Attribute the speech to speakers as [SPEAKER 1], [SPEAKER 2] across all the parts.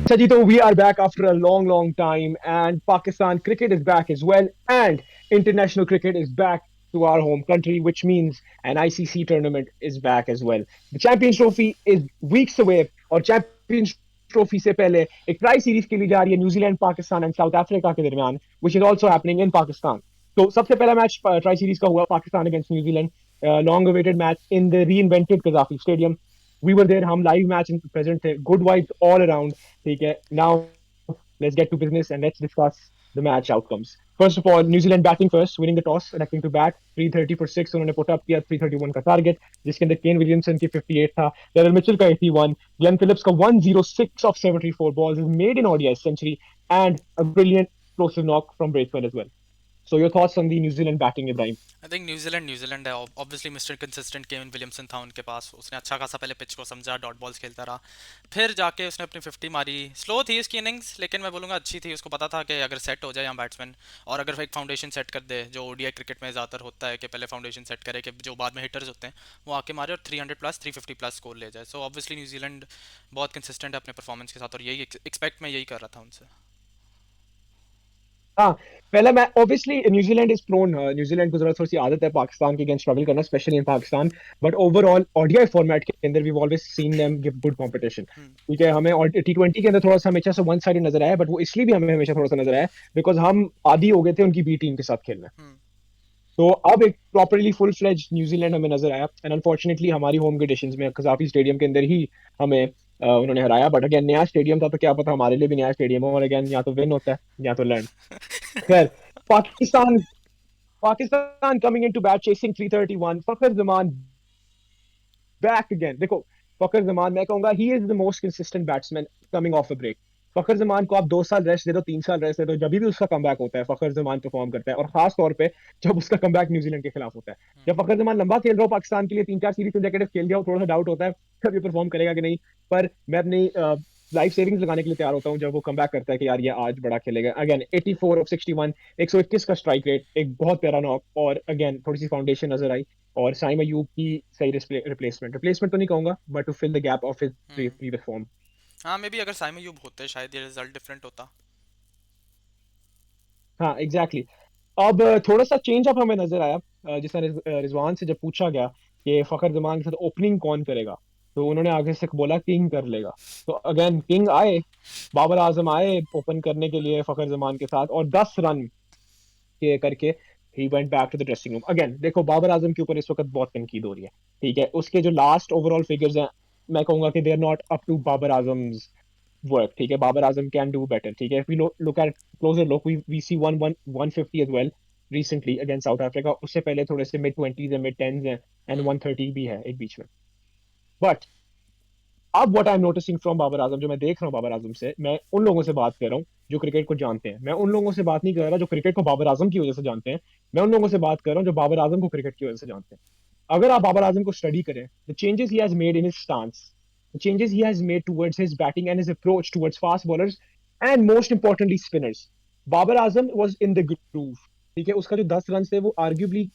[SPEAKER 1] Sajito, we are back after a long, long time, and Pakistan cricket is back as well, and international cricket is back to our home country, which means an ICC tournament is back as well. The Champions Trophy is weeks away, और Champions Trophy से पहले एक tri series खेली जा रही है New Zealand, Pakistan and south Africa के दरमियान, which is also happening in Pakistan. तो सबसे पहला मैच ट्राई सीरीज का हुआ Pakistan against New Zealand, long awaited match in the reinvented Gaddafi stadium. We were there, हम लाइव मैच प्रेजेंट थे, गुड वाइब्स ऑल अराउंड. ठीक है, now let's get to business and let's discuss the match outcomes. First of all, New Zealand batting first, winning the toss, electing to bat. 330 for 6 उन्होंने put up किया, 331 का target, जिसके अंदर Kane Williamson की 58 था, Darrell Mitchell का 81, Glenn Phillips का 106 of 74 balls, his maiden ODI century, and a brilliant explosive knock from Braithwaite as well. So your thoughts on the New Zealand batting, Ibrahim?
[SPEAKER 2] I think New Zealand है. Obviously mister consistent Kevin Williamson था उनके पास. उसने अच्छा खासा पहले pitch को समझा, dot balls खेलता रहा, फिर जाके उसने अपनी 50 मारी. स्लो थी उसकी इनिंग्स, लेकिन मैं बोलूँगा अच्छी थी. उसको पता था कि अगर सेट हो जाए यहाँ बैट्समैन, और अगर एक फाउंडेशन सेट कर दे, जो ओडीआई क्रिकेट में ज़्यादातर होता है कि पहले फाउंडेशन सेट करे कि जो बाद में हिटर्स होते हैं वो आके मारे और 300 प्लस 350 प्लस स्कोर ले जाए. सो ऑब्वियसली न्यूजीलैंड बहुत कंसिस्टेंट है अपने परफॉर्मेंस के साथ, और यही एक्सपेक्ट मैं यही कर रहा था उनसे.
[SPEAKER 1] हाँ, पहला मैं obviously New Zealand is prone, New Zealand को जरा थोड़ी सी आदत है पाकिस्तान के अगेंस्ट स्ट्रगल करना, specially in Pakistan. But overall ODI format के अंदर we always seen them give good competition. ठीक है, हमें T20 के अंदर थोड़ा सा हमेशा से वन साइड नजर आया, बट वो इसलिए भी हमें हमेशा थोड़ा सा नजर आया बिकॉज हम आदी हो गए थे उनकी बी टीम के साथ खेलना. तो अब एक प्रॉपरली फुल फ्लेज न्यूजीलैंड हमें नजर आया, एंड अनफॉर्चुनेटली हमारी होम कंडीशंस में कजाफी स्टेडियम के अंदर ही हमें उन्होंने हराया. बट अगेन नया स्टेडियम था, तो क्या पता हमारे लिए भी नया स्टेडियम हो, और अगेन या तो विन होता है या तो लर्न. खैर, Pakistan Pakistan coming into bat chasing 331, Fakhar Zaman back again. देखो, फखर जमान मैं कहूंगा he is the most consistent batsman coming off a break. Fakhar Zaman को आप 2 साल रेस्ट दे दो, 3 साल रेस्ट दे दो, जब भी उसका कमबैक होता है फखर जमान परफॉर्म करता है, और खास तौर पे जब उसका कमबैक न्यूजीलैंड के खिलाफ होता है. जब फखर जमान लंबा खेल रहा हो पाकिस्तान के लिए, 3 4 सीरीज कंसेक्यूटिव खेल गया हो, थोड़ा सा डाउट होता है कब ये परफॉर्म करेगा कि नहीं. पर मैं अपनी लाइफ सेविंग्स लगाने के लिए तैयार होता हूँ जब वो कम बैक करता है कि यार ये आज बड़ा खेलेगा. अगेन 84 ऑफ 61, 121 का स्ट्राइक रेट, एक बहुत प्यारा नॉक, और अगेन थोड़ी सी फाउंडेशन नजर आई, और साइम अयूब की सही रिप्लेसमेंट रिप्लेसमेंट तो नहीं कहूंगा, but to fill the gap of his previous form.
[SPEAKER 2] हाँ, मे बी अगर साइमन यूब होते शायद ये रिजल्ट डिफरेंट होता.
[SPEAKER 1] हाँ, एग्जैक्टली exactly. अब थोड़ा सा चेंज अप हमें नजर आया. जिस तरह रिजवान से जब पूछा गया कि फखर जमान के साथ ओपनिंग कौन करेगा, तो उन्होंने आगे से बोला किंग कर लेगा. तो अगेन किंग आए, बाबर आजम आए ओपन करने के लिए फखर जमान के साथ, और 10 रन के करके ही went back to the dressing room. Again देखो, बाबर आजम के ऊपर इस वक्त बहुत तनकीद हो रही है. ठीक है, उसके जो लास्ट ओवरऑल फिगर्स हैं, मैं कहूंगा कि they are not up to Babar Azam work. ठीक है, Babar Azam can do better. ठीक है, if we look at closer look, we see 150 as well recently against South Africa. उससे पहले थोड़े से मिड 20s है, मिड 10s हैं, एंड 130 भी है एक बीच में. बट अब what I am noticing from Babar Azam, जो मैं देख रहा हूँ बाबर आजम से, मैं उन लोगों से बात कर रहा हूँ जो क्रिकेट को जानते हैं. मैं उन लोगों से बात नहीं कर रहा जो क्रिकेट को बाबर आजम की वजह से जानते हैं. मैं उन लोगों से बात कर रहा हूँ जो बाबर आजम को क्रिकेट की वजह से जानते हैं. अगर आप बाबर आजम को स्टडी करें, the changes he has made in his stance, the changes he has made towards his batting and his approach towards fast bowlers, and most importantly spinners, Babar Azam was in the groove. ठीक है, उसका जो 10 run थे वो arguably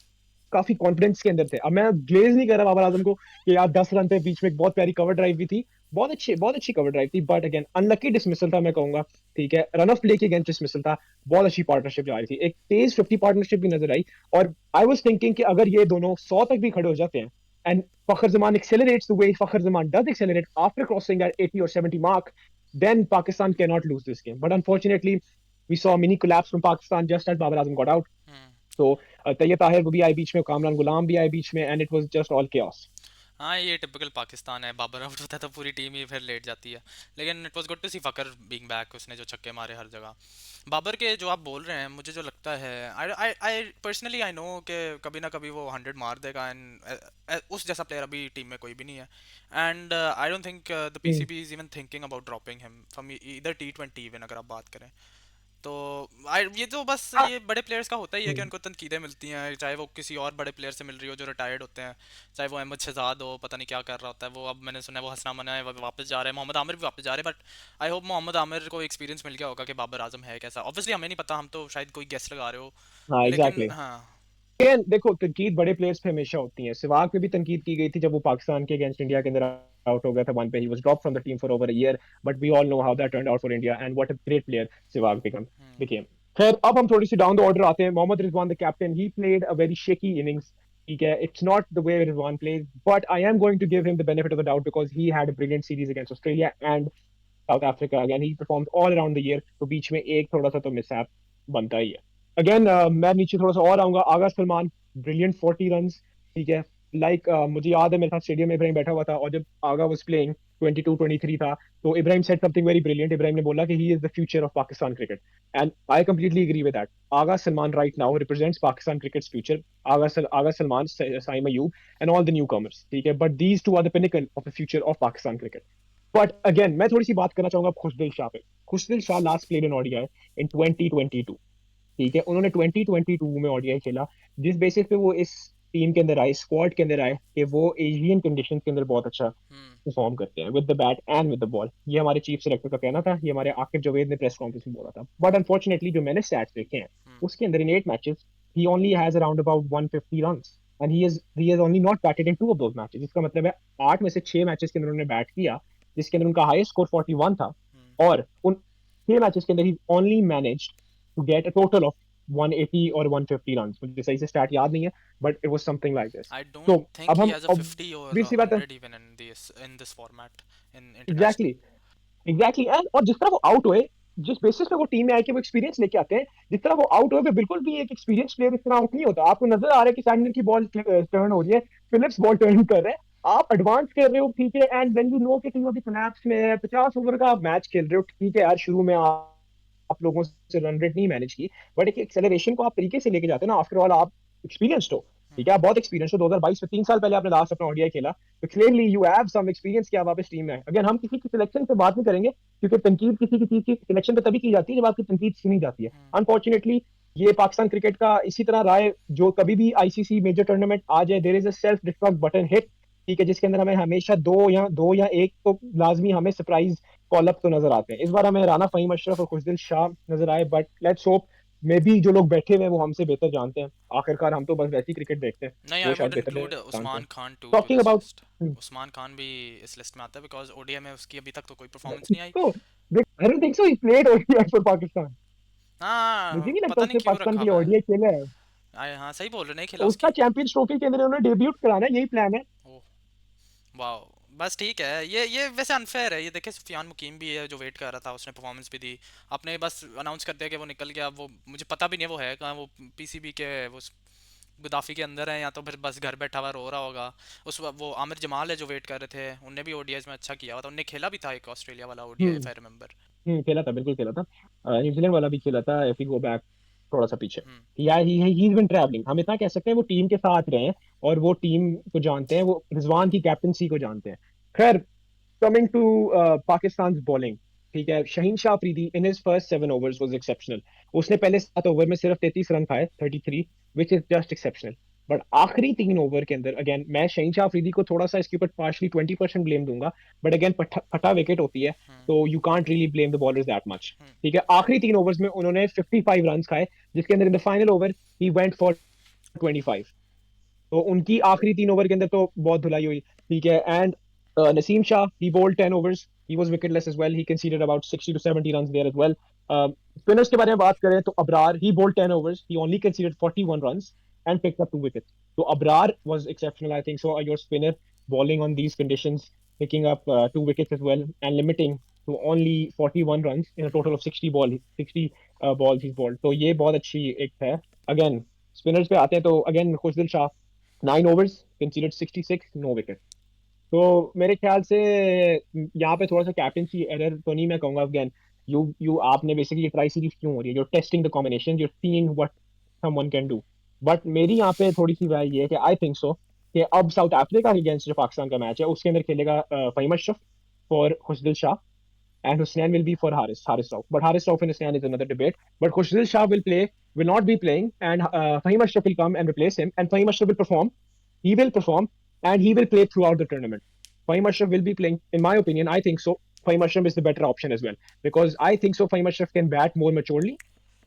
[SPEAKER 1] काफी confidence के अंदर थे. अब मैं ग्लेज नहीं कर रहा बाबर आजम को कि यार 10 रन थे, बीच में एक बहुत प्यारी कवर ड्राइव भी थी, बहुत अच्छी कवर ड्राइव थी, बट अगेन अनलकी डिसमिसल था मैं कहूंगा. ठीक है, रन ऑफ प्ले के अगेंस्ट डिसमिसल था. बहुत अच्छी पार्टनरशिप जा रही थी, एक तेज 50 पार्टनरशिप भी नजर आई. और आई वाज थिंकिंग कि अगर ये दोनों 100 तक भी खड़े हो जाते हैं, and Fakhar Zaman accelerates the way Fakhar Zaman does accelerate after crossing that 80 or 70 mark, then Pakistan cannot lose this game. But unfortunately, we saw a mini collapse from Pakistan just as Babar Azam got out. तो तैयब ताहिर भी आए बीच में, कामरान गुलाम भी आए बीच में, and it was just all chaos.
[SPEAKER 2] हाँ, ये typical Pakistan है. बाबर आउट होता है तो पूरी टीम ही फिर लेट जाती है. लेकिन it was good to see Fakhar being back. उसने जो छक्के मारे हर जगह. बाबर के जो आप बोल रहे हैं, मुझे जो लगता है, आई पर्सनली आई नो कि कभी ना कभी वो 100 मार देगा. एंड उस जैसा प्लेयर अभी टीम में कोई भी नहीं है. And I don't think the PCB is even thinking about dropping him from either T20 even, अगर आप बात करें तो. ये तो बस ये बड़े प्लेयर्स का होता ही है कि उनको तनकीदें मिलती हैं, चाहे वो किसी और बड़े प्लेयर से मिल रही हो जो रिटायर्ड होते हैं, चाहे वो अहमद शहजाद हो, पता नहीं क्या कर रहा होता है वो. अब मैंने सुना है वो हसना मना है, वो वापस जा रहे हैं, मोहम्मद आमिर भी वापस जा रहे हैं. But I hope Mohammad Amir को एक्सपीरियंस मिल गया होगा कि बाबर आजम है कैसा. ऑब्वियसली हमें नहीं पता, हम तो शायद कोई गेस लगा रहे हो.
[SPEAKER 1] हाँ,
[SPEAKER 2] लेकिन
[SPEAKER 1] एग्जैक्टली.
[SPEAKER 2] हाँ.
[SPEAKER 1] देखो, तनकीद बड़े प्लेयर्स पे हमेशा होती है. सहवाग पे भी तनकीद की गई थी जब वो पाकिस्तान के अगेंस्ट इंडिया के अंदर out हो गया था one पे. He was dropped from the team for over a year, but we all know how that turned out for India and what a great player Sehwag became. खैर अब हम थोड़ी सी डाउन द ऑर्डर आते हैं. Mohammad Rizwan the captain, he played a very shaky innings. ठीक है, it's not the way Rizwan plays, but I am going to give him the benefit of the doubt because he had a brilliant series against Australia and South Africa. Again, he performed all around the year. तो बीच में एक थोड़ा सा तो mishap बनता ही है. Again मैं नीचे थोड़ा सा और आऊंगा. आगा सलमान, ब्रिलियंट 40 रन्स. ठीक है, लाइक मुझे याद है मेरे साथ स्टेडियम में इब्राहिम बैठा हुआ था और जब आगा वाज प्लेइंग 22-23 था, तो Ibrahim said something very brilliant. Ibrahim ने बोला कि he is the future of Pakistan cricket, and I completely agree with that. Agha Salman right now represents Pakistan cricket's future. Agha Salman, Saim Ayub and all the new comers. ठीक है, but these two are the pinnacle of the future of Pakistan cricket. But again मैं थोड़ी सी बात करना चाहूंगा खुशदिल शाह पे. Khushdil Shah last played in ODI इन 2022. ठीक है, उन्होंने 2022 में ओडीआई खेला. जिस बेसिस पे वो इस टीम के अंदर आए, स्क्वाड के अंदर आए, कि वो एशियन कंडीशन के अंदर बहुत अच्छा परफॉर्म करते हैं with the bat and with the ball. ये हमारे चीफ सेलेक्टर का कहना था, ये हमारे आकिब जावेद ने प्रेस कॉन्फ्रेंस में बोला था. बट अनफॉर्चुनेटली जो मैंने स्टैट्स देखे हैं, उसके अंदर इन 8 matches he only has around about 150 runs and he has only not batted in 2 of those matches. इसका मतलब है 8 में से 6 मैचेस के अंदर उन्होंने बैट किया, जिसके अंदर उनका हाईएस्ट स्कोर 41 था, और उन 6 मैचेस के अंदर ही only managed to get a total of 180 और 150 रन. मुझे सही से स्टैट याद नहीं है, but it was something like this.
[SPEAKER 2] I
[SPEAKER 1] तो
[SPEAKER 2] don't think
[SPEAKER 1] अब
[SPEAKER 2] he
[SPEAKER 1] हम
[SPEAKER 2] has a 50 or
[SPEAKER 1] obvious
[SPEAKER 2] a
[SPEAKER 1] सी बात है.
[SPEAKER 2] 100 even in this format in
[SPEAKER 1] exactly,
[SPEAKER 2] international.
[SPEAKER 1] Exactly. And और जिस तरह वो आउट हुए, जिस बेसिस पे वो टीम में आए कि वो एक्सपीरियंस लेके आते हैं, जिस तरह वो आउट हुए, बिल्कुल भी एक एक्सपीरियंस प्लेयर इस तरह आउट नहीं होता. आपको नजर आ रहा है कि सैंडलर की बॉल टर्न हो रही है, फिलिप्स बॉल टर्न कर रहे हैं, आप एडवांस कर रहे हो. ठीक है, एंड व्हेन यू नो कि टीम अभी कोलैप्स में है, 50 ओवर का आप मैच खेल रहे हो. ठीक है यार, शुरू में आप लोगों से रन रेट नहीं मैनेज की, बट एक एक्सेलरेशन को आप तरीके से लेके जाते हैं ना. आफ्टर ऑल आप एक्सपीरियंस्ड हो. ठीक है, आप बहुत एक्सपीरियंस हो. 2022 में 3 साल पहले आपने लास्ट अपना ओडीआई खेला, तो clearly you have some experience कि आप वापस टीम में आए. अगेन हम किसी की सिलेक्शन पे बात नहीं करेंगे, क्योंकि तनकीद किसी की चीज की सिलेक्शन पे तभी की जाती है जब आपकी तनकीद सुनी जाती है. अनफॉर्चुनेटली ये पाकिस्तान क्रिकेट का इसी तरह रहा है. जो कभी भी आईसीसी मेजर टूर्नामेंट आ जाए, there is a self destruct button hit. ठीक है, जिसके अंदर हमें हमेशा दो या एक तो लाजमी हमें सरप्राइज कॉल अप तो नजर आते हैं. इस बार हमें राना फहीम अशरफ और खुशदिल शाह नजर आए, but let's hope may be जो लोग बैठे हुए हैं वो हमसे बेहतर जानते हैं. आखिरकार हम तो बस वैसी क्रिकेट देखते हैं,
[SPEAKER 2] नहीं,
[SPEAKER 1] वो
[SPEAKER 2] आई
[SPEAKER 1] शायद
[SPEAKER 2] वुड
[SPEAKER 1] बेहतर
[SPEAKER 2] इंक्लूड
[SPEAKER 1] जानते
[SPEAKER 2] उस्मान
[SPEAKER 1] हैं.
[SPEAKER 2] Khan to
[SPEAKER 1] talking
[SPEAKER 2] this
[SPEAKER 1] about,
[SPEAKER 2] list. Usman Khan भी इस लिस्ट में आता है बिकॉज ओडीआई में उसकी अभी तक तो कोई परफॉर्मेंस नहीं आई.
[SPEAKER 1] तो आई don't think so he played ODI for Pakistan. मुझे
[SPEAKER 2] हाँ,
[SPEAKER 1] नहीं लगता
[SPEAKER 2] पता नहीं
[SPEAKER 1] उसने
[SPEAKER 2] क्यों
[SPEAKER 1] पाकिस्तान
[SPEAKER 2] रखा
[SPEAKER 1] के लिए
[SPEAKER 2] हुआ है.
[SPEAKER 1] ओडीआई खेला है.
[SPEAKER 2] हाँ, सही बोल रहे, नहीं खेला
[SPEAKER 1] तो उसका
[SPEAKER 2] उसकी.
[SPEAKER 1] चैंपियंस ट्रॉफी के अंदर उन्होंने डेब्यूट कराना है, यही प्लान है.
[SPEAKER 2] ओह, वाह. बस ठीक है, ये वैसे अनफेयर है. ये देखे, सुफियान मुकीम भी है जो वेट कर रहा था, उसने परफॉर्मेंस भी दी. आपने बस अनाउंस कर दिया कि वो निकल गया. वो मुझे पता भी नहीं है वो है कहाँ. वो पीसीबी के वो गुदाफी के अंदर है, या तो फिर बस घर बैठा हुआ रो रहा होगा. वो आमिर जमाल है जो वेट कर रहे थे, उनने भी ओडीआईज में अच्छा किया हुआ था. उन्हें खेला भी था एक ऑस्ट्रेलिया वाला ODI,
[SPEAKER 1] hmm.
[SPEAKER 2] If I remember.
[SPEAKER 1] खेला था, बिल्कुल खेला था. न्यूजीलैंड वाला भी खेला था, इफ यू गो बैक थोड़ा सा पीछे.
[SPEAKER 2] हम्म.
[SPEAKER 1] या ही इज बीन ट्रैवलिंग. हम इतना कह सकते हैं वो टीम के साथ रहे हैं और वो टीम को जानते हैं, वो रिजवान की कैप्टनसी को जानते हैं. खैर, कमिंग टू पाकिस्तान बॉलिंग. ठीक है, Shaheen Shah Afridi in his first 7 overs was exceptional. उसने पहले 7 ओवर में सिर्फ 33 रन खाए, 33, which is just exceptional. But आखिरी 3 ओवर के अंदर अगेन मैं शहीन शाह अफरीदी को थोड़ा सा इसके ऊपर पार्शली 20% ब्लेम दूंगा. बट अगेन फटा विकेट होती है,
[SPEAKER 2] हम्म.
[SPEAKER 1] तो you can't really blame the bowlers that much.
[SPEAKER 2] Hmm.
[SPEAKER 1] ठीक है, आखिरी 3 ओवर्स में उन्होंने 55 रन खाए, जिसके अंदर इन the final over he went for 25. तो उनकी आखिरी 3 ओवर के अंदर तो बहुत धुलाई हुई. ठीक है, and Naseem Shah, he bowled 10 overs. He was wicketless as well. He conceded about 60 to 70 runs there as well. Spinners के बारे में बात करें तो Abrar, he bowled 10 overs. He only conceded 41 runs and picked up 2 wickets. So Abrar was exceptional, I think so. Your spinner bowling on these conditions, picking up 2 wickets as well and limiting to only 41 runs in a total of 60 balls he's bowled. तो ये बहुत अच्छी एक है. Again, spinners पे आते हैं तो again खुशदिल Shah, 9 overs, conceded 66, no wicket. तो मेरे ख्याल से यहाँ पे थोड़ा सा कैप्टनसी एरर तो नहीं मैं कहूंगा. अगेन यू आपने बेसिकली ट्राई सीरीज क्यों हो रही है, you're testing the combination, you're seeing what someone can do. But मेरी यहाँ पे थोड़ी सी राय ये है कि आई थिंक सो कि अब साउथ अफ्रीका के अगेंस्ट जो पाकिस्तान का मैच है उसके अंदर खेलेगा Faheem Ashraf for Khushdil Shah and Hussain will be for Haris Rauf. But Haris Rauf and Hussain is another debate. But Khushil Shah will not be playing, and Fahim Ashraf will come and replace him, and Fahim Ashraf will perform. He will perform, and he will play throughout the tournament. Fahim Ashraf will be playing, in my opinion. I think so. Fahim Ashraf is the better option as well because I think so. Fahim Ashraf can bat more maturely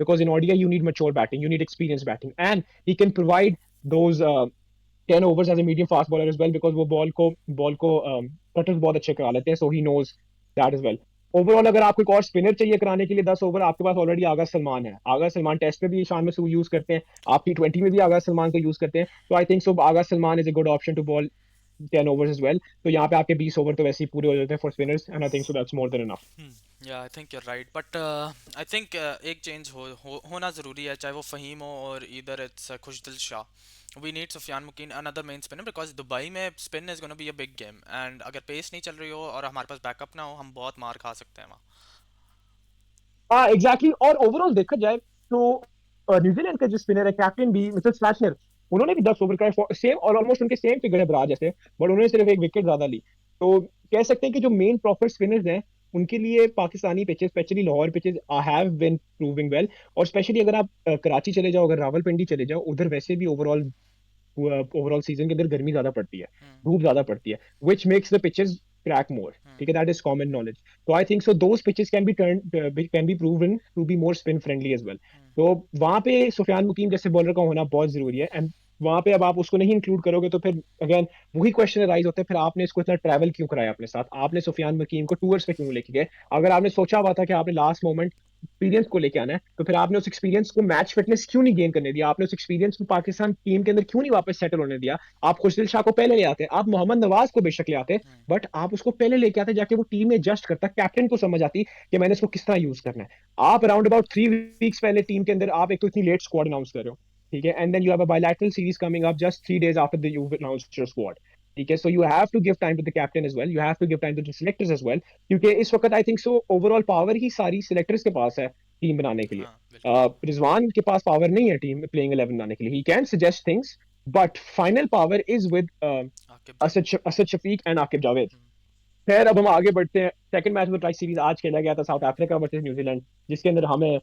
[SPEAKER 1] because in ODI you need mature batting, you need experienced batting, and he can provide those 10 overs as a medium fast bowler as well because वो ball को cutters बहुत अच्छे करा लेते हैं, so he knows that is well. Overall अगर आपको एक और स्पिनर चाहिए कराने के लिए 10 ओवर, आपके पास ऑलरेडी आगा सलमान है। आगा सलमान टेस्ट में भी शान में यूज करते हैं, आप T20 में भी आगा सलमान को यूज करते हैं, तो I think so Agha Salman is a good option to bowl 10 overs as well. तो यहाँ पे आपके 20 ओवर तो वैसे ही पूरे हो जाते हैं for spinners, and I think so that's more than enough.
[SPEAKER 2] Yeah I think you're right, but I think एक चेंज होना ज़रूरी है, चाहे वो फ़हीम हो और इधर it's Khushdil Shah. We need Sufiyan Muqeem another main spinner, because Dubai में spin is gonna be a big game, and अगर पेस नहीं चल रही हो और हमारे पास बैकअप ना हो, हम बहुत मार खा सकते हैं वहाँ।
[SPEAKER 1] हाँ एग्जैक्टली, और ओवरऑल देखा जाए तो न्यूजीलैंड का जो स्पिनर है कैप्टन भी मिचेल स्लैशनर, उन्होंने भी 10 ओवर का सेम और ऑलमोस्ट उनके सेम फिगर है ब्राज जैसे, बट उन्होंने सिर्फ एक विकेट ज्यादा ली। तो कह सकते हैं कि जो मेन प्रॉपर स्पिनर्स हैं उनके लिए Pakistani pitches, specially Lahore pitches, have been proving well. और स्पेशली अगर आप कराची चले जाओ, अगर रावलपिंडी चले जाओ, उधर वैसे भी ओवरऑल सीजन के अंदर गर्मी ज्यादा पड़ती है, धूप ज्यादा पड़ती है, which makes the pitches crack more. ठीक है, दैट इज कॉमन नॉलेज। तो I think so those pitches can be proven to be more spin friendly as well. तो वहां पे सुफियान मुकीम जैसे बॉलर का होना बहुत जरूरी है, एंड वहां पे अब आप उसको नहीं इंक्लूड करोगे तो फिर अगेन वही क्वेश्चन राइज होता है, फिर आपने इसको इतना ट्रैवल क्यों कराया अपने साथ, आपने सुफियान मुकीम को टूर्स पे क्यों लेके गए? अगर आपने सोचा हुआ था कि आपने लास्ट मोमेंट एक्सपीरियंस को लेके आना है, तो फिर आपने उस एक्सपीरियंस को मैच फिटनेस क्यों नहीं गेन करने दिया? आपने उस एक्सपीरियंस को पाकिस्तान टीम के अंदर क्यों नहीं वापस सेटल होने दिया? आप खुशदिल शाह को पहले ले आते, आप मोहम्मद नवाज को बेशक ले आते, बट आप उसको पहले लेके आते, जाके वो टीम में एडजस्ट करता, कैप्टन को समझ आती कि मैंने इसको किस तरह यूज करना है। आप अराउंड अबाउट 3 वीक्स पहले टीम के अंदर आप एक तो इतनी लेट स्क्वाड अनाउंस कर रहे हो, ठीक है, and then you have a bilateral series coming up just 3 days after the you announced your squad. ठीक है, so you have to give time to the captain as well, you have to give time to the selectors as well, क्योंकि इस वक्त I think so overall power ही सारी selectors के पास है team बनाने के लिए।
[SPEAKER 2] हाँ बिल्कुल।
[SPEAKER 1] रिजवान के पास पावर नहीं है टीम प्लेइंग 11 बनाने के लिए, he can suggest things, but final power is with
[SPEAKER 2] Aqib Javed.
[SPEAKER 1] Asad Shafiq and Aqib Javed. खैर अब हम आगे बढ़ते हैं। सेकंड मैच में ट्राई सीरीज आज खेला गया था, साउथ अफ्रीका वर्सेस न्यूजीलैंड, जिसके अंदर हमें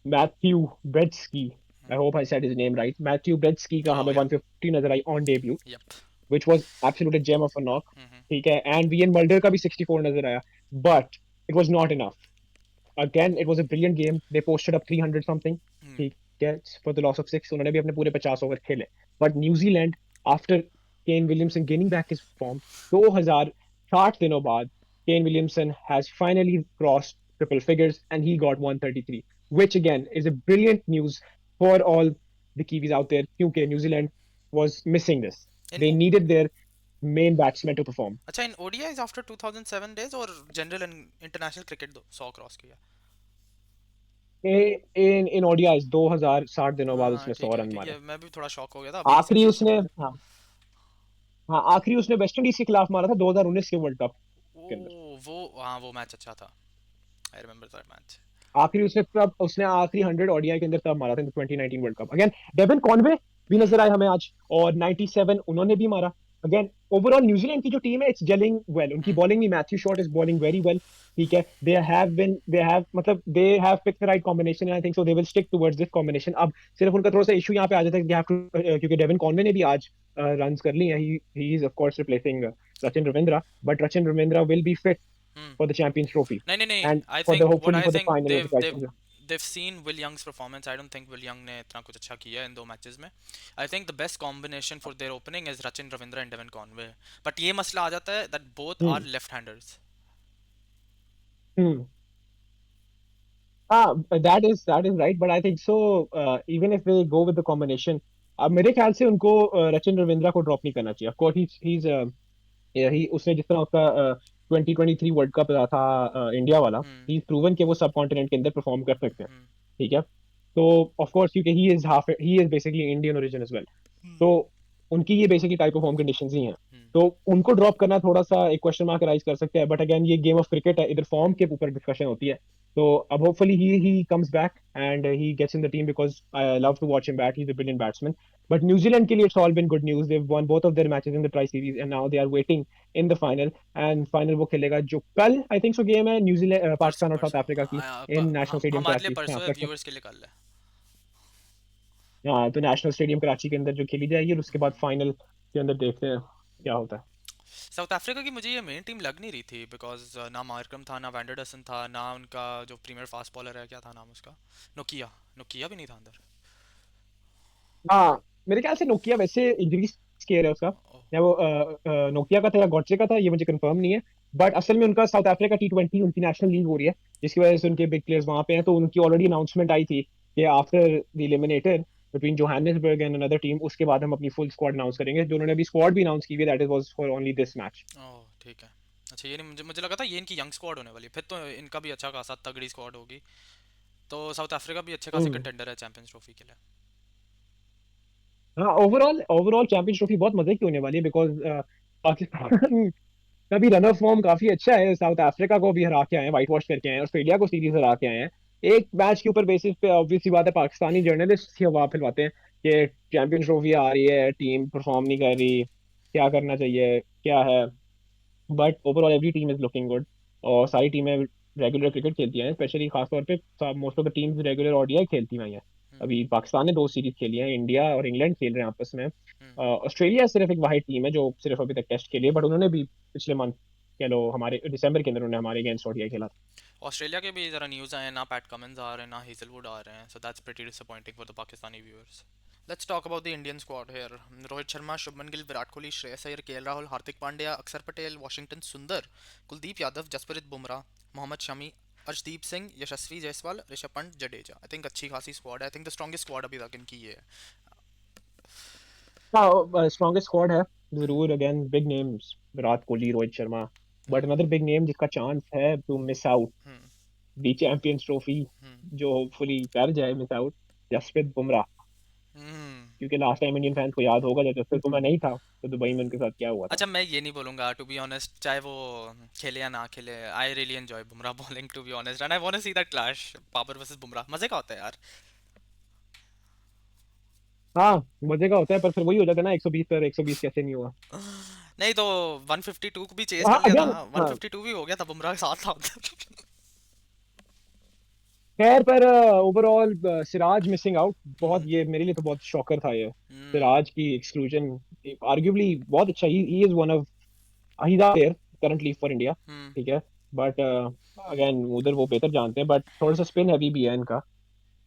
[SPEAKER 1] Matthew Bredsky, I hope I said his name right, Matthew Bredsky का
[SPEAKER 2] ओह
[SPEAKER 1] हमें
[SPEAKER 2] या।
[SPEAKER 1] 150 नजर आई on debut,
[SPEAKER 2] yup.
[SPEAKER 1] which was absolute a gem of a knock. ठीक है, एंड वीएन मल्डर का भी 64 नजर आया, but it was not enough. Again it was a brilliant game, they posted up 300 something. ठीक है, फॉर द लॉस ऑफ 6 उन्होंने भी अपने पूरे 50 ओवर खेले, but New Zealand after Kane Williamson gaining back his form 2060 दिनों बाद, Kane Williamson has finally crossed triple figures and he got 133, which again is a brilliant news for all the Kiwis out there, क्योंकि New Zealand was missing this.
[SPEAKER 2] In
[SPEAKER 1] They needed their main batsman to perform.
[SPEAKER 2] अच्छा, इन ODIs after 2007 days और general international cricket दो 100 cross किया?
[SPEAKER 1] इन ODIs 2060 दिनों बाद
[SPEAKER 2] हाँ
[SPEAKER 1] उसने 100 run
[SPEAKER 2] ठीक
[SPEAKER 1] मारे।
[SPEAKER 2] है, मैं भी थोड़ा शॉक हो गया था अभी
[SPEAKER 1] आखिरी
[SPEAKER 2] रिसेंटली
[SPEAKER 1] उसने,
[SPEAKER 2] सुना।
[SPEAKER 1] हाँ, हाँ आखिरी उसने वेस्ट इंडीज के खिलाफ मारा था 2019 के वर्ल्ड कप
[SPEAKER 2] ओ
[SPEAKER 1] के अंदर।
[SPEAKER 2] वो, हाँ वो मैच अच्छा था। I remember that match.
[SPEAKER 1] आखिरी उसने तब, उसने आखिरी 100 ओडीआई के अंदर तब मारा था, 2019 world cup. Again Devon Conway भी नजर आए हमें आज, और 97 उन्होंने भी मारा। अगेन ओवरऑल न्यूजीलैंड की जो टीम है इट्स जेलिंग वेल, उनकी बॉलिंग भी, Matthew Short is bowling very well. ठीक है, दे हैव मतलब they have picked the right combination, and I think so they will stick towards this combination. अब सिर्फ उनका थोड़ा सा इशू यहाँ पे आ जाता है कि क्योंकि डेविन कॉनवे ने भी आज रन्स कर ली हैं, he is of course replacing Rachin Ravindra, but Rachin Ravindra will be fit for the Champions Trophy
[SPEAKER 2] नहीं नहीं नहीं,
[SPEAKER 1] and
[SPEAKER 2] I
[SPEAKER 1] for the
[SPEAKER 2] think what
[SPEAKER 1] hopefully
[SPEAKER 2] I
[SPEAKER 1] for the
[SPEAKER 2] think
[SPEAKER 1] final of the
[SPEAKER 2] they've
[SPEAKER 1] title.
[SPEAKER 2] they've seen Will Young's performance. I don't think Will Young ने इतना कुछ अच्छा किया है इन दो मैचेस में. I think the best combination for their opening is Rachin Ravindra and Devon Conway. But ये मसला आ जाता है that both are
[SPEAKER 1] Hmm.
[SPEAKER 2] left-handers.
[SPEAKER 1] Hmm. That is right, but I think so. Even if they go with the combination, अब मेरे ख्याल से उनको रचिन रविंद्रा को ड्रॉप नहीं करना चाहिए। ऑफ कोर्स ही उसने जिस तरह उसका 2023 वर्ल्ड कप रहा था इंडिया वाला,
[SPEAKER 2] Hmm.
[SPEAKER 1] ही प्रूवन कि वो सब कॉन्टिनेंट के अंदर परफॉर्म कर सकते हैं।
[SPEAKER 2] Hmm.
[SPEAKER 1] ठीक है, तो ऑफ कोर्स क्योंकि he is basically Indian origin as well, तो उनकी ये basically type of home conditions ही हैं।
[SPEAKER 2] Hmm.
[SPEAKER 1] तो उनको ड्रॉप करना थोड़ा सा एक क्वेश्चन मार्क राइज कर सकते हैं, बट अगेन ये गेम ऑफ क्रिकेट है, इधर फॉर्म के ऊपर डिस्कशन होती है। तो अब hopefully he comes back and he gets in the team, because I love to watch him bat, he is a brilliant batsman. But New Zealand के लिए it's all been good news, they won both of their matches in the tri series and now they are waiting in the final. And final वो खेलेगा जो कल I think so game है New Zealand
[SPEAKER 2] परसों
[SPEAKER 1] पाकिस्तान और south
[SPEAKER 2] परसों
[SPEAKER 1] Africa की, इन national stadium
[SPEAKER 2] हमारे लिए
[SPEAKER 1] कराची। हाँ
[SPEAKER 2] परसों है,
[SPEAKER 1] परसों।
[SPEAKER 2] व्यूअर्स के लिए कल है.
[SPEAKER 1] हाँ, तो नेशनल स्टेडियम कराची के अंदर जो खेली जाएगी, और उसके बाद फाइनल के अंदर देखते हैं क्या होता है।
[SPEAKER 2] साउथ अफ्रीका की मुझे ये मेन टीम लग नहीं रही थी, बिकॉज ना मार्करम था, ना वैंडरडसन था, ना उनका जो प्रीमियर फास्ट बॉलर है, क्या था नाम उसका, नोकिया. नोकिया भी नहीं था अंदर.
[SPEAKER 1] हाँ, मेरे ख्याल से नोकिया वैसे इंजरी स्केयर है उसका। या वो नोकिया का था या गॉटसे का था, ये मुझे कंफर्म नहीं है। बट असल में उनका साउथ अफ्रीका T20 उनकी नेशनल लीग हो रही है, जिसकी वजह से उनके बिग प्लेयर्स वहां पे हैं। तो उनकी ऑलरेडी अनाउंसमेंट आई थी कि after the eliminator between Johannesburg and another team, उसके बाद हम अपनी फुल स्क्वाड अनाउंस करेंगे। जो उन्होंने अभी स्क्वाड भी अनाउंस की हुई है, that is was for only this match.
[SPEAKER 2] Oh ठीक है। अच्छा ये नहीं, मुझे मुझे लगा था ये इनकी यंग स्क्वाड होने वाली है, फिर तो इनका भी अच्छा खासा तगड़ी स्क्वाड होगी। तो साउथ अफ्रीका भी अच्छे खासे कंटेंडर है चैंपियंस ट्रॉफी के लिए।
[SPEAKER 1] हाँ, ओवरऑल ओवरऑल चैंपियंस ट्रॉफी बहुत मजे की होने वाली है, बिकॉज पाकिस्तान का भी रन ऑफ फॉर्म काफी अच्छा है। साउथ अफ्रीका को भी हरा के आए हैं, व्हाइट वॉश करके आए हैं, ऑस्ट्रेलिया को सीरीज हरा के आए हैं। एक मैच के ऊपर बेसिस पे ऑब्वियस सी बात है, पाकिस्तानी जर्नलिस्ट ही हवा फैलवाते हैं कि चैंपियंस ट्रॉफी आ रही है, टीम परफॉर्म नहीं कर रही, क्या करना चाहिए, क्या है। But overall every team is looking good, और सारी टीमें रेगुलर क्रिकेट खेलती हैं, स्पेशली खासतौर पे most of the teams regular ODI खेलती हुई हैं।
[SPEAKER 2] हम्म।
[SPEAKER 1] अभी पाकिस्तान ने 2 सीरीज खेली हैं, इंडिया और इंग्लैंड खेल रहे हैं आपस में।
[SPEAKER 2] हम्म।
[SPEAKER 1] ऑस्ट्रेलिया सिर्फ एक वाहिद टीम है जो सिर्फ अभी तक टेस्ट खेली है, बट उन्होंने भी पिछले मंथ, कह लो हमारे दिसंबर के अंदर, उन्होंने हमारे अगेंस्ट ODI खेला था।
[SPEAKER 2] ऑस्ट्रेलिया के भी ज़रा न्यूज़ आए हैं, ना पैट कमिंस आ रहे हैं ना हेजलवुड आ रहे हैं, so that's pretty disappointing for the Pakistani viewers. Let's talk about the Indian squad here. Rohit Sharma, Shubman Gill, Virat Kohli, Shreyas Iyer, KL Rahul, Hardik Pandya, Axar Patel, Washington Sundar, Kuldeep Yadav, Jasprit Bumrah, Mohammed Shami, Arshdeep Singh, Yashasvi Jaiswal, Rishabh Pant, Jadeja. I think अच्छी खासी स्क्वाड है। I think the strongest squad अभी तक इनकी ये है।
[SPEAKER 1] हाँ, स्ट्रॉन्गेस्ट स्क्वाड है
[SPEAKER 2] हम्म।
[SPEAKER 1] जरूर। Again big names, Virat Kohli, Rohit Sharma. But
[SPEAKER 2] hmm.
[SPEAKER 1] Another big name जिसका चांस है to miss out
[SPEAKER 2] hmm.
[SPEAKER 1] The champions trophy,
[SPEAKER 2] hmm.
[SPEAKER 1] जो होपफुली कर जाए miss out, Jasprit Bumrah.
[SPEAKER 2] Hmm.
[SPEAKER 1] क्योंकि लास्ट टाइम इंडियन फैंस को याद होगा जब जसप्रीत बुमराह नहीं था तो दुबई में उनके साथ क्या हुआ था।
[SPEAKER 2] अच्छा मैं ये नहीं बोलूंगा टू बी ऑनेस्ट, चाहे वो खेले या ना खेले, I really enjoy Bumrah bowling to be honest, and I want to see that clash, Babar versus Bumrah. मजे का होता है यार।
[SPEAKER 1] हाँ, मजे का होता है, पर फिर वही हो जाता है ना, 120 पर 120 कैसे नहीं हुआ।
[SPEAKER 2] नहीं तो 152 को भी चेज
[SPEAKER 1] हाँ
[SPEAKER 2] कर लिया था,
[SPEAKER 1] अगेन, हाँ
[SPEAKER 2] 152 भी हो गया था, बुमराह के साथ था उधर।
[SPEAKER 1] खैर, पर ओवरऑल सिराज मिसिंग आउट बहुत,
[SPEAKER 2] हम्म।
[SPEAKER 1] ये मेरे लिए तो बहुत शॉकर था ये।
[SPEAKER 2] हम्म।
[SPEAKER 1] सिराज की एक्सक्लूजन आर्ग्यूबली बहुत अच्छा, ही इज वन ऑफ अहिदा player currently for India.
[SPEAKER 2] Hmm.
[SPEAKER 1] ठीक है, बट अगेन उधर वो बेहतर जानते हैं, बट थोड़ा सा स्पिन हैवी भी है इनका।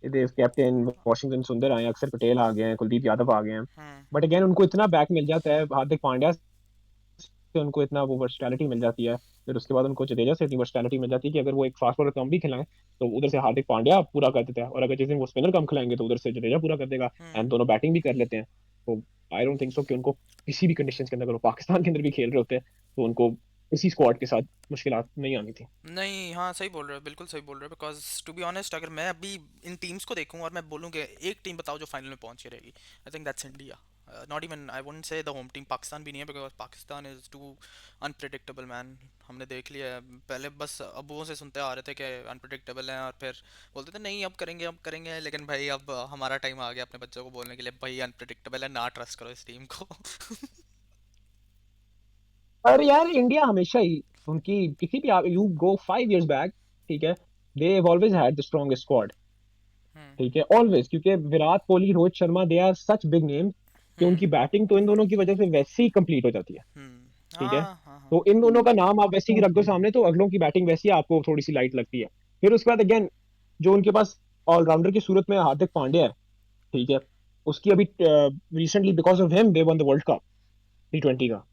[SPEAKER 1] कैप्टन वॉशिंगटन सुंदर आए हैं, अक्षर पटेल आ गए हैं, कुलदीप यादव आ गए हैं।
[SPEAKER 2] हम्म।
[SPEAKER 1] बट अगेन उनको इतना बैक मिल जाता है हार्दिक पांड्या से, उनको इतना वो वर्सटैलिटी मिल जाती है। फिर उसके बाद उनको जडेजा से इतनी वर्सटैलिटी मिल जाती है कि अगर वो एक फास्ट बॉलर कम भी खिलाएं तो उधर से हार्दिक पांड्या पूरा कर देता है, और अगर जिस दिन वो स्पिनर कम खिलाएंगे तो उधर से जडेजा पूरा कर देगा।
[SPEAKER 2] हम्म।
[SPEAKER 1] एंड दोनों बैटिंग भी कर लेते हैं। तो आई डोंट थिंक सो कि उनको किसी भी कंडीशन के अंदर, अगर वो पाकिस्तान के अंदर भी खेल रहे होते तो उनको इसी स्क्वाड के साथ मुश्किलात नहीं आनी थी।
[SPEAKER 2] नहीं हाँ सही बोल रहे हो, बिल्कुल सही बोल रहे हो, बिकॉज टू बी ऑनेस्ट अगर मैं अभी इन टीम्स को देखूं और मैं बोलूँ कि एक टीम बताओ जो फाइनल में पहुंच के रहेगी, I think that's India. Not even, I wouldn't say the home team Pakistan भी नहीं है, because Pakistan is too unpredictable man. हमने देख लिया है पहले, बस अबुओं से सुनते आ रहे थे कि अनप्रिडिक्टेबल हैं, और फिर बोलते थे नहीं अब करेंगे, लेकिन भाई अब हमारा टाइम आ गया अपने बच्चों को बोलने के लिए भाई अनप्रिडिक्टेबल है, ना ट्रस्ट करो इस टीम को।
[SPEAKER 1] पर यार इंडिया हमेशा ही उनकी किसी भी, यू गो 5 years बैक, ठीक है, they always had the strongest squad.
[SPEAKER 2] Hmm.
[SPEAKER 1] ठीक है, ऑलवेज, क्योंकि Virat Kohli, Rohit Sharma, they are such big names कि
[SPEAKER 2] हम्म।
[SPEAKER 1] उनकी बैटिंग तो इन दोनों की वजह से वैसे ही कंप्लीट हो जाती है। ठीक है,
[SPEAKER 2] हाँ हाँ हाँ।
[SPEAKER 1] तो इन दोनों का नाम आप वैसे ही रख दो सामने तो अगलों की बैटिंग वैसी आपको थोड़ी सी लाइट लगती है। फिर उसके बाद अगेन जो उनके पास ऑलराउंडर की सूरत में हार्दिक पांड्या है। ठीक है, उसकी अभी recently because of him they one the world cup T20 का।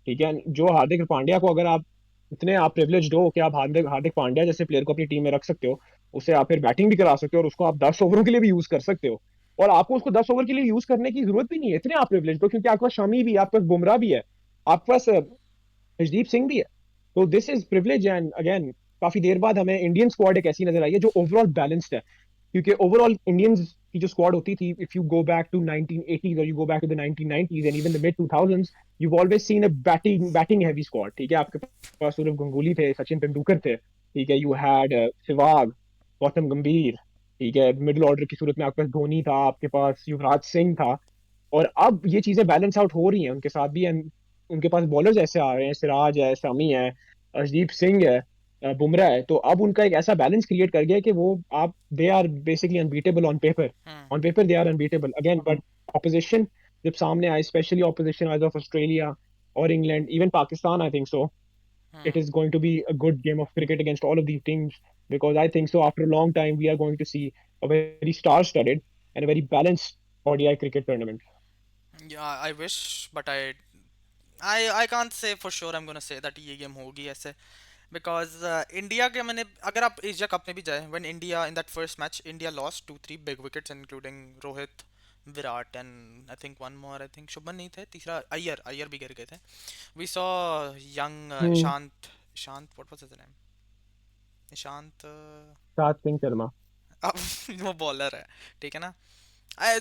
[SPEAKER 1] ठीक है, जो हार्दिक पांड्या को अगर आप इतने आप प्रिविलेज्ड हो कि आप हार्दिक हार्दिक पांड्या जैसे प्लेयर को अपनी टीम में रख सकते हो, उससे आप फिर बैटिंग भी करा सकते हो और उसको आप 10 ओवरों के लिए भी यूज कर सकते हो। और आपको उसको 10 ओवर के लिए यूज करने की जरूरत भी नहीं है, इतने आप प्रिविलेज्ड हो, क्योंकि आपके पास शमी भी है, आपके पास बुमराह भी है, आपके पास हरदीप सिंह भी है। तो this is privilege. And again काफी देर बाद हमें इंडियन स्क्वाड एक ऐसी नजर आई है जो ओवरऑल बैलेंस्ड है। क्योंकि ओवरऑल इंडियंस की जो स्क्वाड होती थी, if you go back to 1980s और you go back to the 1990s and even the mid 2000s, you always seen a batting heavy squad. ठीक है, आपके पास सूरज गंगुली थे, सचिन तेंदुलकर थे। ठीक है, यू हैड सहवाग, गौतम गंभीर। ठीक है, मिडिल ऑर्डर की सूरत में आपके पास धोनी था, आपके पास युवराज सिंह था। और अब ये चीजें बैलेंस आउट हो रही हैं उनके साथ भी। एंड उनके पास बॉलर्स ऐसे आ रहे हैं, सिराज है, शमी है, अर्शदीप सिंह है, बुमराह है। तो अब उनका एक ऐसा बैलेंस क्रिएट कर गया कि वो आप they are basically unbeatable on paper.
[SPEAKER 2] Hmm.
[SPEAKER 1] On paper they are unbeatable again, but opposition जब सामने आए, स्पेशली ऑपोजिशन आज ऑफ ऑस्ट्रेलिया और England, even Pakistan, I think so it
[SPEAKER 2] hmm.
[SPEAKER 1] is going to be a good game of cricket against all of these teams, because I think so after a long time we are going to see a very star-studded and a very balanced ODI cricket tournament.
[SPEAKER 2] या I wish, but I I can't say for sure I'm gonna say that ये game होगी ऐसे, because India के मैंने, अगर आप Asia cup में भी जाए, when India in that first match India lost 2-3 big wickets including Rohit, Virat and I think one more, I think Shubman नहीं थे, तीसरा अय्यर, अय्यर भी गिर गए थे। We saw young
[SPEAKER 1] hmm.
[SPEAKER 2] Ishant, Ishant what was his name, Ishant
[SPEAKER 1] सात सिंह शर्मा।
[SPEAKER 2] वो बॉलर है, ठीक है ना।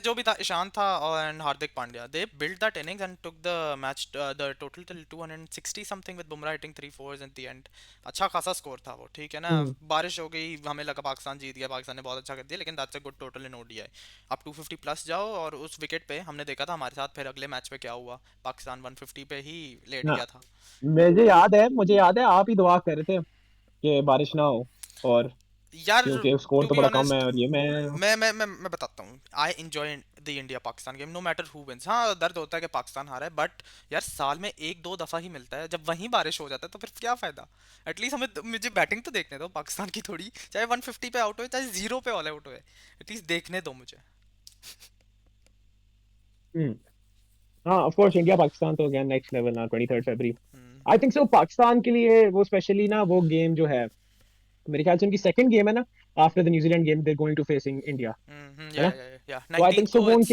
[SPEAKER 2] जो भी था, ईशान था और and Hardik Pandya, they build that innings and took the match the total till 260 something with Bumrah hitting 3 4s at the end. अच्छा खासा स्कोर था वो, ठीक है ना।
[SPEAKER 1] हम्म।
[SPEAKER 2] बारिश हो गई, हमें लगा पाकिस्तान जीत गया, पाकिस्तान ने बहुत अच्छा कर दिया, लेकिन that's a good total in ODI. आप 250 प्लस जाओ, और उस विकेट पे हमने देखा था हमारे साथ फिर अगले मैच पे क्या हुआ, पाकिस्तान 150 पे ही लेट
[SPEAKER 1] हाँ,
[SPEAKER 2] गया था।
[SPEAKER 1] मुझे याद है आप ही दुआ कर रहे थे कि बारिश ना हो, और
[SPEAKER 2] यार
[SPEAKER 1] क्योंकि स्कोर
[SPEAKER 2] टू
[SPEAKER 1] तो
[SPEAKER 2] बी
[SPEAKER 1] बड़ा कम है,
[SPEAKER 2] ऑनेस्ट,
[SPEAKER 1] और ये मैं।
[SPEAKER 2] मैं बताता हूँ, I enjoy the India Pakistan game no matter who wins. हाँ दर्द होता है कि पाकिस्तान हारा है, बट यार साल में एक दो दफा ही मिलता है, जब वहीं बारिश हो जाता है तो फिर क्या फायदा। एटलीस्ट हमें, मुझे बैटिंग तो देखने दो पाकिस्तान की थोड़ी, चाहे 150 पे आउट हो चाहे जीरो पे ऑल आउट हो, एटलीस्ट देखने दो मुझे।
[SPEAKER 1] हम्म। हाँ, ऑफ कोर्स इंडिया पाकिस्तान तो अगेन नेक्स्ट लेवल ना, 23 फरवरी।
[SPEAKER 2] हम्म
[SPEAKER 1] आई थिंक सो पाकिस्तान के लिए वो स्पेशली ना, वो गेम जो है, मेरे ख्याल से उनकी सेकंड गेम है ना, after the New Zealand game, they going to facing India, है
[SPEAKER 2] या
[SPEAKER 1] ना।
[SPEAKER 2] या या
[SPEAKER 1] तो आई थिंक
[SPEAKER 2] 19th
[SPEAKER 1] सो
[SPEAKER 2] को इट्स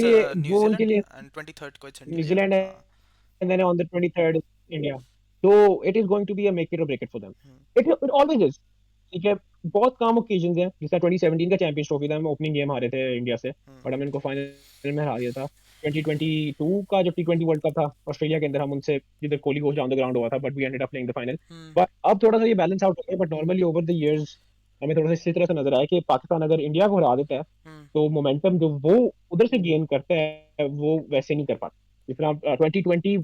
[SPEAKER 1] वो उनके
[SPEAKER 2] न्यूजीलैंड
[SPEAKER 1] लिए
[SPEAKER 2] एंड 23rd को इट्स इंडिया, या
[SPEAKER 1] न्यूजीलैंड है,
[SPEAKER 2] हाँ।
[SPEAKER 1] and then on the 23rd India. So it is going to be a make it or break it for them. It always is. ठीक है। बहुत कम ओकेजन हैं, जैसा 2017 का चैंपियंस ट्रॉफी था, हम ओपनिंग गेम हारे थे इंडिया से, बट हमने उनको फाइनल में हरा दिया था। 2022 का जो T20 वर्ल्ड कप था ऑस्ट्रेलिया के अंदर, हम उनसे, जिधर Kohli goes down the ground हुआ था, but we ended up playing the final.
[SPEAKER 2] Hmm
[SPEAKER 1] but अब थोड़ा सा ये बैलेंस आउट हो गया, but normally over the years हमें थोड़ा सा इसी तरह से नजर आया कि पाकिस्तान अगर इंडिया को हरा देता है,
[SPEAKER 2] हम्म
[SPEAKER 1] तो मोमेंटम जो वो उधर से गेन करता है, वो वैसे नहीं कर पाता। जिस तरह 2020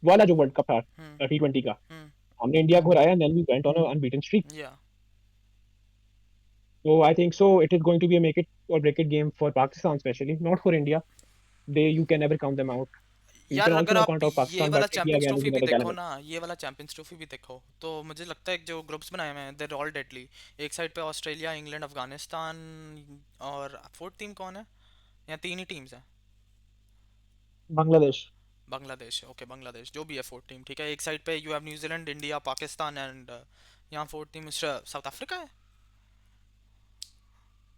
[SPEAKER 1] वाला जो वर्ल्ड कप था,
[SPEAKER 2] हम्म
[SPEAKER 1] T20 का,
[SPEAKER 2] हम्म
[SPEAKER 1] हमने इंडिया को हराया, then we went on unbeaten streak.
[SPEAKER 2] Yeah
[SPEAKER 1] So I think so it is going to be a make it or break it game for Pakistan, especially not for India. They, you can never count them out. You
[SPEAKER 2] यार
[SPEAKER 1] can
[SPEAKER 2] अगर
[SPEAKER 1] also not
[SPEAKER 2] आप
[SPEAKER 1] count out
[SPEAKER 2] ये
[SPEAKER 1] Pakistan,
[SPEAKER 2] वाला
[SPEAKER 1] but India
[SPEAKER 2] champions
[SPEAKER 1] again is
[SPEAKER 2] trophy भी
[SPEAKER 1] another
[SPEAKER 2] देखो
[SPEAKER 1] caliber.
[SPEAKER 2] ना, ये वाला चैंपियंस ट्रॉफी भी देखो, तो मुझे लगता है कि जो ग्रुप्स बनाए हुए हैं देर ऑल डेडली। एक साइड पे ऑस्ट्रेलिया, इंग्लैंड, अफगानिस्तान, और फोर्थ टीम कौन है, या तीन ही टीम्स हैं।
[SPEAKER 1] Bangladesh.
[SPEAKER 2] बांग्लादेश, ओके बांग्लादेश जो भी है फोर्थ टीम, ठीक है। एक साइड पे you have New Zealand, India, Pakistan and यहाँ फोर्थ टीम साउथ अफ्रीका है।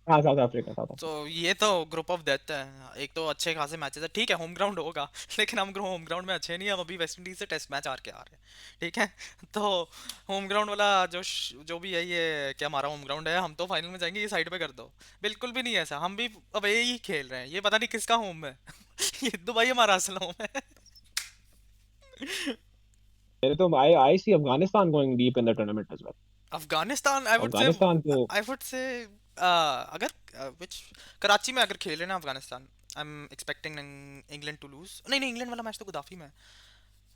[SPEAKER 1] हाँ, साउथ अफ्रीका, साउथ
[SPEAKER 2] तो
[SPEAKER 1] अफ्रीका।
[SPEAKER 2] ये तो ग्रुप ऑफ डेथ है। एक तो अच्छे खासे मैचेस है, ठीक है होम ग्राउंड होगा लेकिन हम होम ग्राउंड में अच्छे नहीं हैं, हम अभी वेस्ट इंडीज से टेस्ट मैच हार के आ रहे हैं, ठीक है। तो होम ग्राउंड वाला जो भी है, ये क्या हमारा होम ग्राउंड है, हम तो फाइनल में जाएंगे, ये साइड पे कर दो। बिल्कुल भी नहीं है ऐसा, हम भी अब यही खेल रहे हैं, ये पता नहीं किसका होम है ये दुबई हमारा असल होम है।
[SPEAKER 1] मेरे तो I see Afghanistan going deep in the tournament as well.
[SPEAKER 2] Afghanistan I would say,
[SPEAKER 1] Afghanistan तो
[SPEAKER 2] अगर विच कराची में अगर खेले ना Afghanistan, I am expecting England to lose. नहीं नहीं, इंग्लैंड वाला मैच तो गुदाफी में है।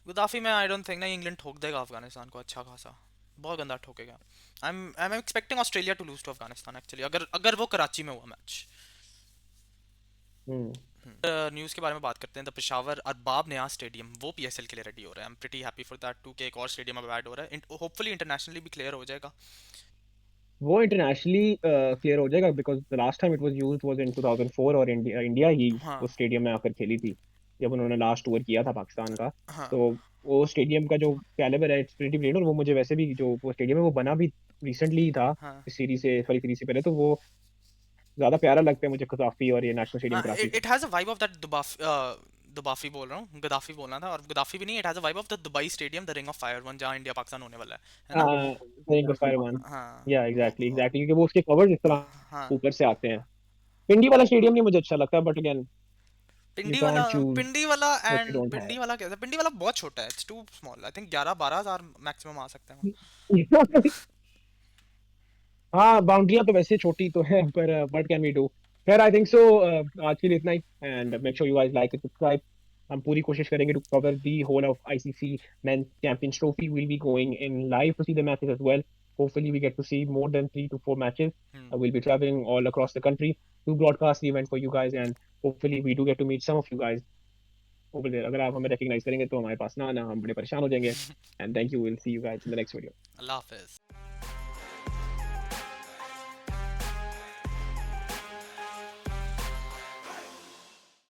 [SPEAKER 2] गुदाफी में आई डोंट थिंक ना इंग्लैंड ठोक देगा अफगानिस्तान को अच्छा खासा, बहुत गंदा ठोकेगा। I am expecting Australia to lose to Afghanistan actually, अगर अगर वो कराची में हुआ मैच।
[SPEAKER 1] हम्म।
[SPEAKER 2] न्यूज़ के बारे में बात करते हैं, द पेशावर अरबाब नया स्टेडियम वो पीएसएल के लिए रेडी हो रहा है। I am pretty happy for that too, कि एक और स्टेडियम अब ऐड हो रहा है, होपफुली इंटरनेशनली भी क्लियर हो जाएगा।
[SPEAKER 1] वो इंटरनेशनली क्लियर हो जाएगा, because the last time it was used was in 2004, और इंडिया ही
[SPEAKER 2] हाँ
[SPEAKER 1] उस स्टेडियम में आकर खेली थी, जब उन्होंने लास्ट टूर किया था पाकिस्तान का।
[SPEAKER 2] हाँ
[SPEAKER 1] तो वो स्टेडियम का जो कैलिबर है, इट्स प्रीटी ग्रेट, और वो मुझे वैसे भी, जो वो स्टेडियम है वो बना भी रिसेंटली ही था,
[SPEAKER 2] हाँ
[SPEAKER 1] इस सीरीज से पहले, तो वो ज्यादा प्यारा लगता है मुझे काफी, और ये नेशनल स्टेडियम
[SPEAKER 2] हाँ,
[SPEAKER 1] कराची से।
[SPEAKER 2] It has a vibe of that दुबाफी बोल रहा हूँ, गद्दाफी बोलना था, और गद्दाफी भी नहीं, it has a vibe of the Dubai stadium, the ring of fire one, जहाँ इंडिया पाकिस्तान होने वाला है ना।
[SPEAKER 1] Ring of fire one.
[SPEAKER 2] हाँ
[SPEAKER 1] या एग्जैक्टली एग्जैक्टली, क्योंकि वो उसके कवर्स इस तरह
[SPEAKER 2] हाँ।
[SPEAKER 1] ऊपर से आते हैं। पिंडी वाला स्टेडियम नहीं मुझे अच्छा लगता, बट अगेन, यू
[SPEAKER 2] पिंडी वाला,
[SPEAKER 1] कांट चूज
[SPEAKER 2] पिंडी वाला
[SPEAKER 1] what you
[SPEAKER 2] and
[SPEAKER 1] don't
[SPEAKER 2] Pindi वाला कैसा, पिंडी वाला बहुत छोटा है, it's too small, I think 11-12 हज़ार मैक्सिमम आ सकते हैं।
[SPEAKER 1] हैव। हाँ, बाउंड्रियां तो वैसे छोटी तो है, पर व्हाट कैन वी डू। खैर, आई थिंक सो आज के लिए इतना ही, and make sure you guys like and subscribe. हम पूरी कोशिश करेंगे to cover the whole of ICC men's champions trophy. Will be going in live to see the matches as well. Hopefully we get to see more than 3 to 4 matches.
[SPEAKER 2] Hmm
[SPEAKER 1] We'll be traveling all across the country to broadcast the event for you guys, and hopefully we do get to meet some of you guys over there. अगर आप हमें recognize करेंगे तो हमारे पास ना आना, हम बड़े परेशान हो जाएंगे। And thank you, we'll see you guys in the next video.
[SPEAKER 2] अल्लाह हाफिज़।